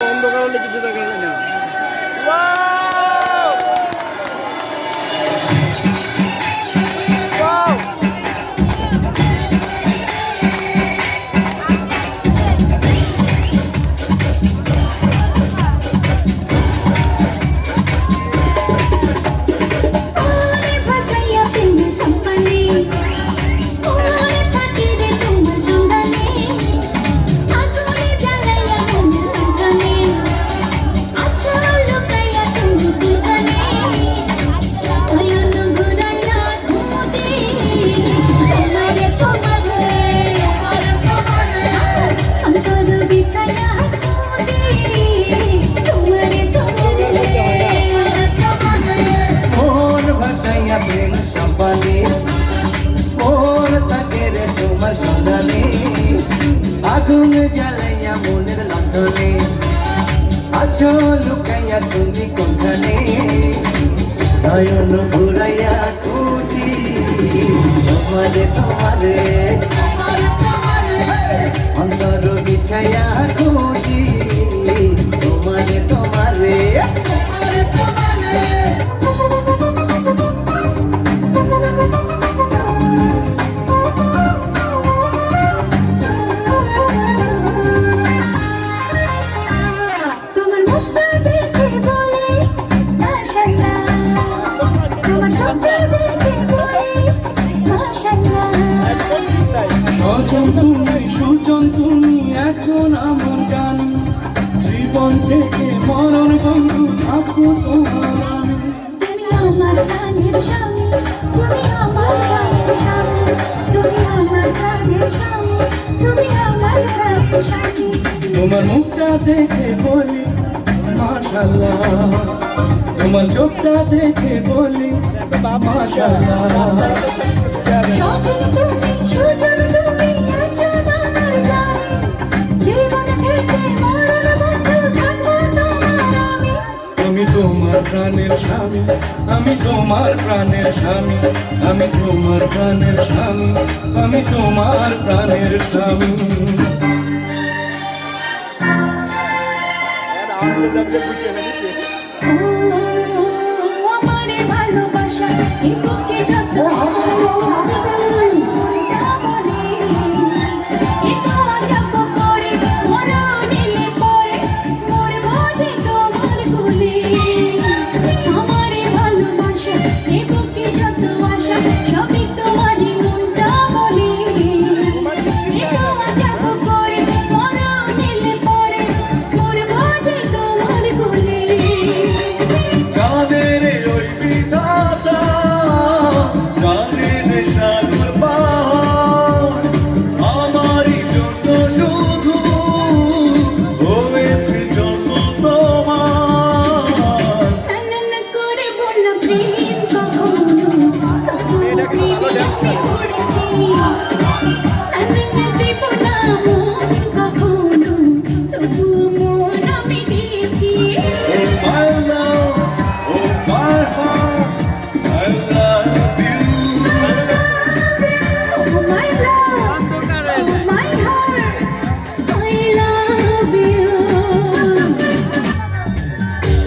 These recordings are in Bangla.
অন্ধকার হলে কিছু দেখা যায় না। আগুন জ্বালাইয়া মনের লন্ডনে আছো লুকাইয়া তুমি কোনখানে নয়ন ঘুরাইয়া খুঁজি তোমারে তোমারে অন্তর বিছাইয়া খুঁজি তোমারে তোমারে সুজন তুমি একজন আমার জানি জীবন থেকে মরণ বন্ধু থাকো তোমার আমি তুমি আমার প্রাণের স্বামী তুমি আমার প্রাণের স্বামী তুমি আমার প্রাণের স্বামী তুমি আমার প্রাণের স্বামী তোমার মুখটা দেখে বলি মাশাআল্লাহ তোমার চোখটা দেখে বলি মাশাআল্লাহ সজন তুমি সুজন তুমি একজন আমার জানি জীবন থেকে মরণ বন্ধু থাকবো তোমার আমি তুমি তোমার প্রাণের স্বামী আমি তোমার প্রাণের স্বামী আমি তোমার প্রাণের স্বামী আমি তোমার প্রাণের স্বামী আমারে ভালোবাসা এই বুকে যত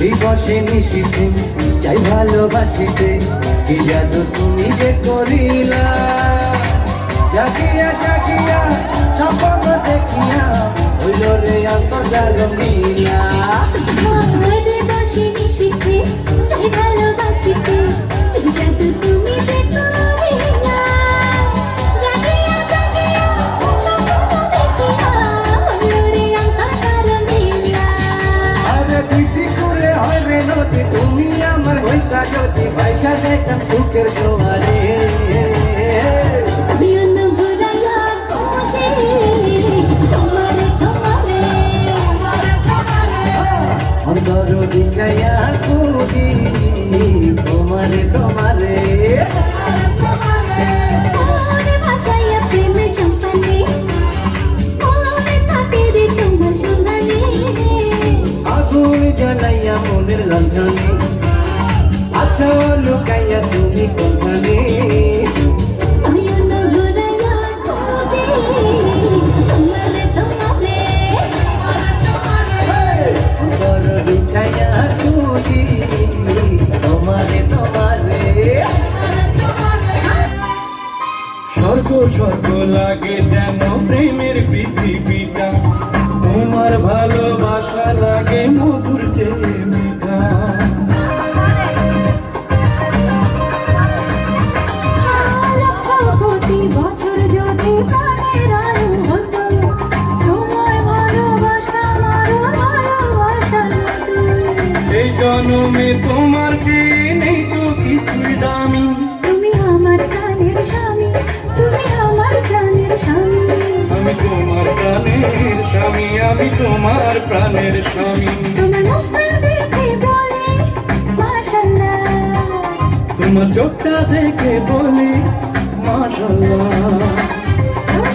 দিবসে নিশিতে যাই ভালোবাসিতে কি জাদু তুমি যে করিলা জাগিয়া জাগিয়া স্বপ্ন দেখিয়া হইল রে অন্তর্জাল মিলা দিবসে নিশিতে যাই ভালোবাসিতে কি জাদু তুমি যে করিলা জাগিয়া জাগিয়া স্বপ্ন দেখিয়া হইল রে অন্তর্জাল মিলা আরে পিঠি করে হয় রে নদী তুমি আমার হইতা যদি পয়সা দেখতাম চুকের জোয়ারে আমি অন্য ঘুরাইয়া খোঁজে তোমারে তোমারে অন্তর বিছাইয়া খুঁজি তোমারে তোমারে মনে ভাসাইয়া প্রেমে চম্পানে মনে থাকে রে তোমার সন্ধানে আগুন জ্বালাইয়া মনের লণ্ঠনে আছো লুকাইয়া তুমি কোনখানে নয়ন ঘুরাইয়া খোঁজে তোমারে তোমারে লাগে যেন প্রেমের পৃথিবীটা, তোমার ভালোবাসা লাগে মধুর চেয়ে মিঠা। লক্ষ কোটি বছর যদি প্রাণের আয়ু হতো, তোমার ভালোবাসা আমারও ভালোবাসার মতো। এই জন্মে তোমার চেয়ে নেই তো কিছুই দামি, তুমি আমার প্রাণের স্বামী, তুমি আমার প্রাণের স্বামী। আমি তোমার প্রাণের স্বামী, আমি তোমার প্রাণের স্বামী। তোমার মুখটা দেখে বলে মাশাআল্লাহ, তোমার চোখটা দেখে বলি মাশাআল্লাহ।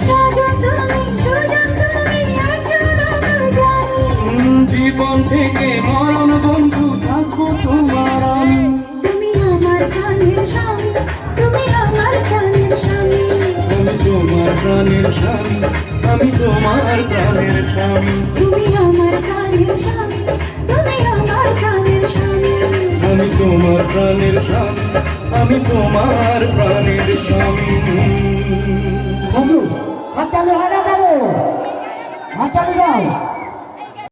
সুজন তুমি একজন আমার জানি। জীবন থেকে মরণ বন্ধু থাকবো তোমার আমি। তুমি আমার প্রাণের স্বামী, তুমি আমার প্রাণের স্বামী। আমি তোমার প্রাণের স্বামী, আমি তোমার প্রাণের স্বামী। তুমি আমার প্রাণের স্বামী, তুমি আমার প্রাণের স্বামী। আমি তোমার প্রাণের স্বামী, আমি তোমার প্রাণের স্বামী। বন্ধু হাততালি হয় না কেন? হাততালি দাও।